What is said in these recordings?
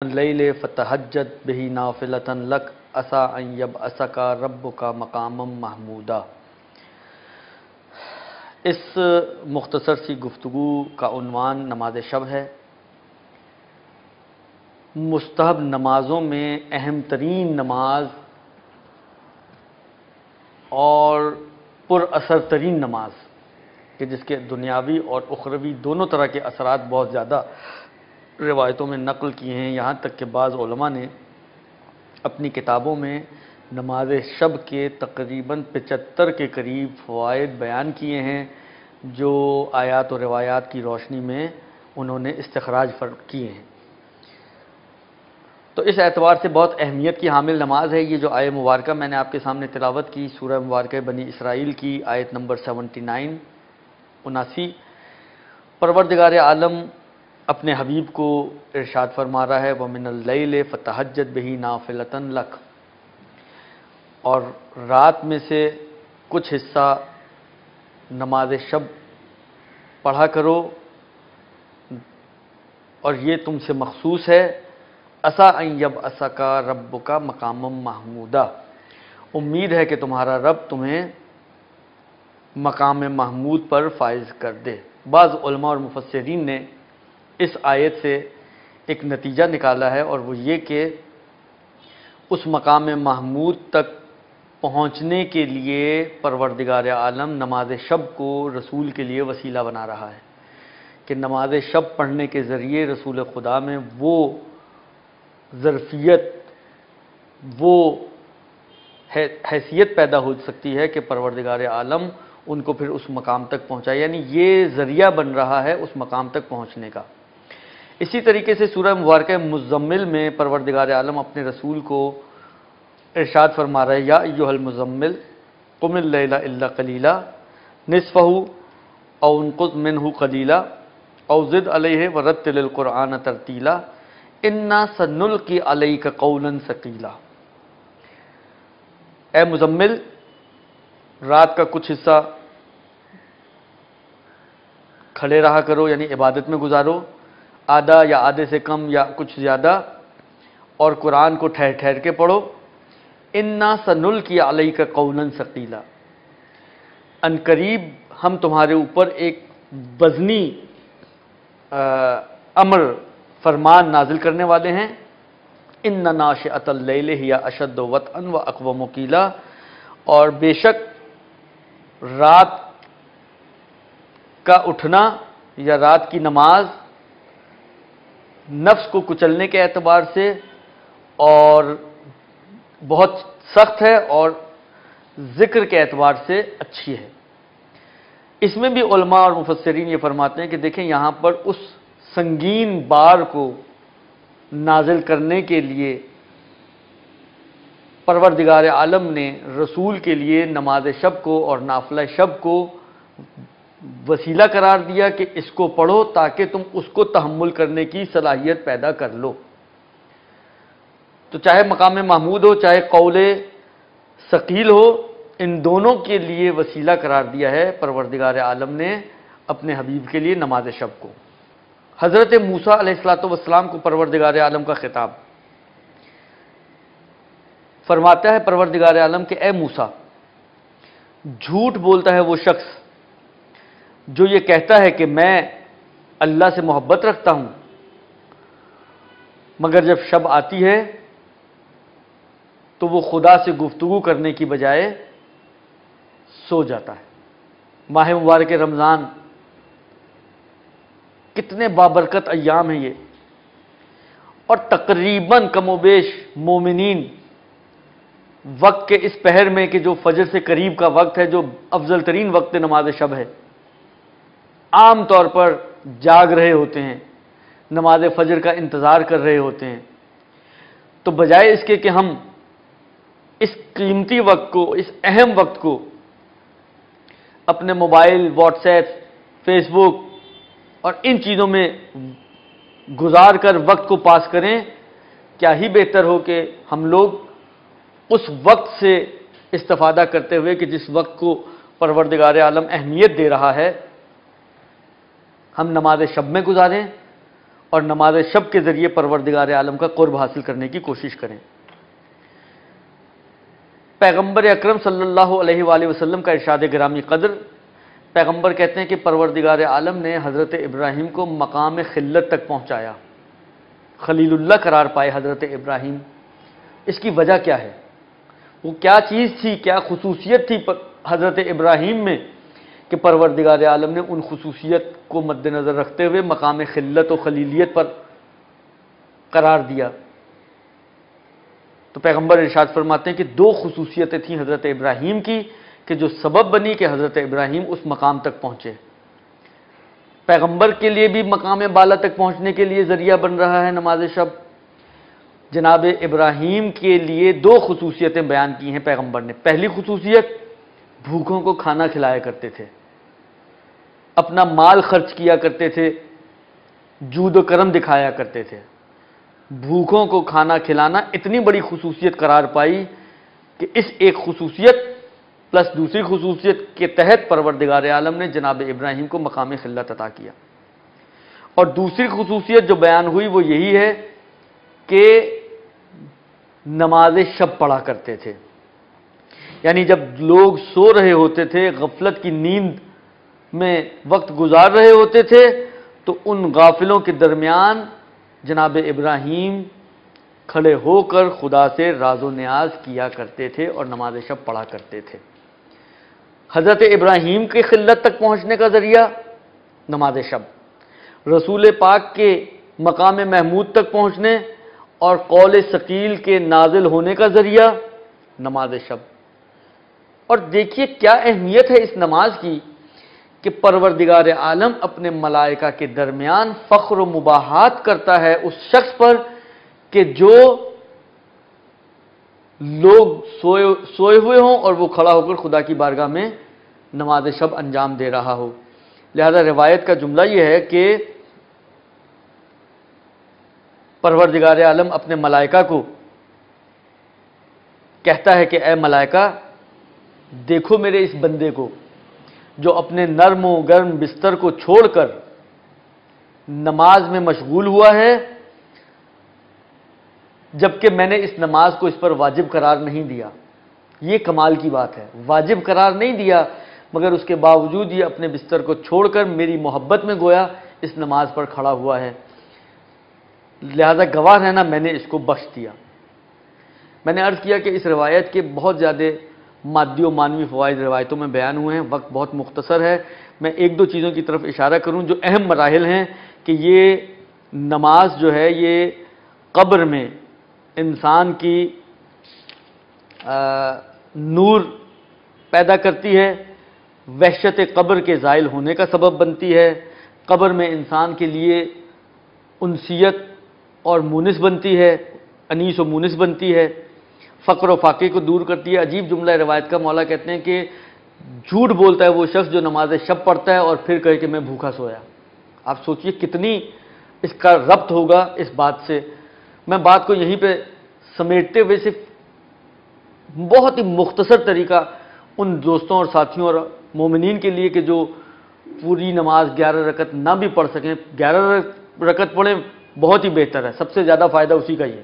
اللیل فتہجد بہ نافلۃ لک عسیٰ ان یبعثک ربک مقاما محمودا۔ اس مختصر سی گفتگو کا عنوان نماز شب ہے۔ مستحب نمازوں میں اہم ترین نماز اور پر اثر ترین نماز کہ جس کے دنیاوی اور اخروی دونوں طرح کے اثرات بہت زیادہ روایتوں میں نقل کیے ہیں، یہاں تک کہ بعض علماء نے اپنی کتابوں میں نماز شب کے تقریباً 75 کے قریب فوائد بیان کیے ہیں، جو آیات و روایات کی روشنی میں انہوں نے استخراج کیے ہیں۔ تو اس اعتبار سے بہت اہمیت کی حامل نماز ہے یہ جو آیت مبارکہ میں نے آپ کے سامنے تلاوت کی، سورہ مبارکہ بنی اسرائیل کی آیت نمبر 79 پروردگار عالم اپنے حبیب کو ارشاد فرما رہا ہے وَمِنَ اللَّيْلِ فَتَہَجَّدْ بِهِ نَافِلَةً لَكَ، اور رات میں سے کچھ حصہ نماز شب پڑھا کرو اور یہ تم سے مخصوص ہے، عسیٰ ان یبعثک ربک مقاما محمودا، امید ہے کہ تمہارا رب تمہیں مقام محمود پر فائز کر دے۔ بعض علماء اور مفسرین نے اس آیت سے ایک نتیجہ نکالا ہے اور وہ یہ کہ اس مقام محمود تک پہنچنے کے لیے پروردگار عالم نماز شب کو رسول کے لیے وسیلہ بنا رہا ہے، کہ نماز شب پڑھنے کے ذریعے رسول خدا میں وہ ظرفیت، وہ حیثیت پیدا ہو سکتی ہے کہ پروردگار عالم ان کو پھر اس مقام تک پہنچائے، یعنی یہ ذریعہ بن رہا ہے اس مقام تک پہنچنے کا۔ اسی طریقے سے سورہ مبارکہ مزمل میں پروردگار عالم اپنے رسول کو ارشاد فرما رہے یا ایھا المزمل قم اللیل الا قلیلا نصفہ او انقص منہ قلیلا او زد علیہ ورتل القرآن ترتیلا انا سنلقی علیک قولا ثقیلا۔ اے مزمل، رات کا کچھ حصہ کھڑے رہا کرو، یعنی عبادت میں گزارو، آدھا یا آدھے سے کم یا کچھ زیادہ، اور قرآن کو ٹھہر ٹھہر کے پڑھو۔ انا سنلقی علیک قولا ثقیلا، ان قریب ہم تمہارے اوپر ایک وزنی امر فرمان نازل کرنے والے ہیں۔ ان ناشئۃ اللیل ہی اشد وطئا واقوم قیلا، اور بے شک رات کا اٹھنا یا رات کی نماز نفس کو کچلنے کے اعتبار سے اور بہت سخت ہے اور ذکر کے اعتبار سے اچھی ہے۔ اس میں بھی علماء اور مفسرین یہ فرماتے ہیں کہ دیکھیں یہاں پر اس سنگین بار کو نازل کرنے کے لیے پروردگار عالم نے رسول کے لیے نماز شب کو اور نافلہ شب کو وسیلہ قرار دیا کہ اس کو پڑھو تاکہ تم اس کو تحمل کرنے کی صلاحیت پیدا کر لو۔ تو چاہے مقام محمود ہو چاہے قول ثقیل ہو، ان دونوں کے لیے وسیلہ قرار دیا ہے پروردگار عالم نے اپنے حبیب کے لیے نماز شب کو۔ حضرت موسیٰ علیہ السلام کو پروردگار عالم کا خطاب، فرماتا ہے پروردگار عالم کہ اے موسیٰ، جھوٹ بولتا ہے وہ شخص جو یہ کہتا ہے کہ میں اللہ سے محبت رکھتا ہوں، مگر جب شب آتی ہے تو وہ خدا سے گفتگو کرنے کی بجائے سو جاتا ہے۔ ماہ مبارک رمضان کتنے بابرکت ایام ہیں یہ، اور تقریباً کم و بیش مومنین وقت کے اس پہر میں کہ جو فجر سے قریب کا وقت ہے، جو افضل ترین وقت نماز شب ہے، عام طور پر جاگ رہے ہوتے ہیں، نماز فجر کا انتظار کر رہے ہوتے ہیں۔ تو بجائے اس کے کہ ہم اس قیمتی وقت کو، اس اہم وقت کو اپنے موبائل، واٹس ایپ، فیس بک اور ان چیزوں میں گزار کر وقت کو پاس کریں، کیا ہی بہتر ہو کہ ہم لوگ اس وقت سے استفادہ کرتے ہوئے کہ جس وقت کو پروردگار عالم اہمیت دے رہا ہے، ہم نماز شب میں گزاریں اور نماز شب کے ذریعے پروردگار عالم کا قرب حاصل کرنے کی کوشش کریں۔ پیغمبر اکرم صلی اللہ علیہ وآلہ وسلم کا ارشاد گرامی قدر، پیغمبر کہتے ہیں کہ پروردگار عالم نے حضرت ابراہیم کو مقام خلت تک پہنچایا، خلیل اللہ قرار پائے حضرت ابراہیم۔ اس کی وجہ کیا ہے؟ وہ کیا چیز تھی، کیا خصوصیت تھی حضرت ابراہیم میں کہ پروردگار عالم نے ان خصوصیت کو مد نظر رکھتے ہوئے مقام خلت و خلیلیت پر قرار دیا؟ تو پیغمبر ارشاد فرماتے ہیں کہ دو خصوصیتیں تھیں حضرت ابراہیم کی کہ جو سبب بنی کہ حضرت ابراہیم اس مقام تک پہنچے۔ پیغمبر کے لیے بھی مقام بالا تک پہنچنے کے لیے ذریعہ بن رہا ہے نماز شب۔ جناب ابراہیم کے لیے دو خصوصیتیں بیان کی ہیں پیغمبر نے۔ پہلی خصوصیت، بھوکوں کو کھانا کھلایا کرتے تھے، اپنا مال خرچ کیا کرتے تھے، جود و کرم دکھایا کرتے تھے۔ بھوکوں کو کھانا کھلانا اتنی بڑی خصوصیت قرار پائی کہ اس ایک خصوصیت پلس دوسری خصوصیت کے تحت پروردگار عالم نے جناب ابراہیم کو مقام خلت عطا کیا۔ اور دوسری خصوصیت جو بیان ہوئی وہ یہی ہے کہ نماز شب پڑھا کرتے تھے، یعنی جب لوگ سو رہے ہوتے تھے، غفلت کی نیند میں وقت گزار رہے ہوتے تھے، تو ان غافلوں کے درمیان جناب ابراہیم کھڑے ہو کر خدا سے راز و نیاز کیا کرتے تھے اور نماز شب پڑھا کرتے تھے۔ حضرت ابراہیم کے خلت تک پہنچنے کا ذریعہ نماز شب، رسول پاک کے مقام محمود تک پہنچنے اور قول ثقیل کے نازل ہونے کا ذریعہ نماز شب۔ اور دیکھیے کیا اہمیت ہے اس نماز کی کہ پروردگار عالم اپنے ملائکہ کے درمیان فخر و مباحات کرتا ہے اس شخص پر کہ جو لوگ سوئے ہوئے ہوں اور وہ کھڑا ہو کر خدا کی بارگاہ میں نماز شب انجام دے رہا ہو۔ لہذا روایت کا جملہ یہ ہے کہ پروردگار عالم اپنے ملائکہ کو کہتا ہے کہ اے ملائکہ، دیکھو میرے اس بندے کو جو اپنے نرم و گرم بستر کو چھوڑ کر نماز میں مشغول ہوا ہے، جبکہ میں نے اس نماز کو اس پر واجب قرار نہیں دیا۔ یہ کمال کی بات ہے، واجب قرار نہیں دیا مگر اس کے باوجود یہ اپنے بستر کو چھوڑ کر میری محبت میں گویا اس نماز پر کھڑا ہوا ہے، لہذا گواہ رہنا میں نے اس کو بخش دیا۔ میں نے عرض کیا کہ اس روایت کے بہت زیادہ مادی و معنوی فوائد روایتوں میں بیان ہوئے ہیں، وقت بہت مختصر ہے، میں ایک دو چیزوں کی طرف اشارہ کروں جو اہم مراحل ہیں کہ یہ نماز جو ہے یہ قبر میں انسان کی نور پیدا کرتی ہے، وحشت قبر کے زائل ہونے کا سبب بنتی ہے، قبر میں انسان کے لیے انسیت اور مونس بنتی ہے، انیس و مونس بنتی ہے، فقر و فاقے کو دور کرتی ہے۔ عجیب جملہ روایت کا، مولا کہتے ہیں کہ جھوٹ بولتا ہے وہ شخص جو نماز شب پڑھتا ہے اور پھر کہے کہ میں بھوکا سویا۔ آپ سوچئے کتنی اس کا ربط ہوگا اس بات سے۔ میں بات کو یہیں پہ سمیٹتے ہوئے صرف بہت ہی مختصر طریقہ ان دوستوں اور ساتھیوں اور مومنین کے لیے کہ جو پوری نماز 11 رکعت نہ بھی پڑھ سکیں، 11 رکعت پڑھیں بہت ہی بہتر ہے، سب سے زیادہ فائدہ اسی کا ہی ہے،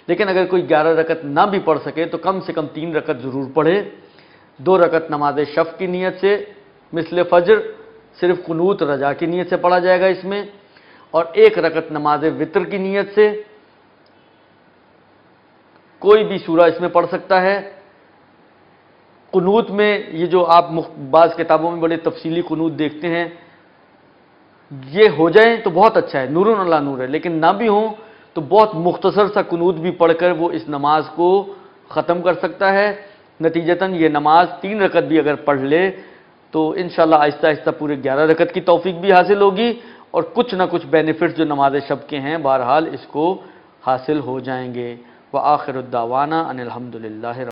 لیکن اگر کوئی 11 رکعت نہ بھی پڑھ سکے تو کم سے کم 3 رکعت ضرور پڑھے۔ 2 رکعت نماز شفع کی نیت سے مثل فجر، صرف قنوت رجا کی نیت سے پڑھا جائے گا اس میں، اور 1 رکعت نماز وتر کی نیت سے کوئی بھی سورہ اس میں پڑھ سکتا ہے۔ قنوت میں یہ جو آپ بعض کتابوں میں بڑے تفصیلی قنوت دیکھتے ہیں، یہ ہو جائیں تو بہت اچھا ہے، نور علی نور ہے، لیکن نہ بھی ہوں تو بہت مختصر سا قنوت بھی پڑھ کر وہ اس نماز کو ختم کر سکتا ہے۔ نتیجتاً یہ نماز 3 رکعت بھی اگر پڑھ لے تو انشاءاللہ آہستہ آہستہ پورے 11 رکعت کی توفیق بھی حاصل ہوگی، اور کچھ نہ کچھ بینیفٹس جو نماز شب کے ہیں بہرحال اس کو حاصل ہو جائیں گے۔ وآخر الدعوانا ان الحمدللہ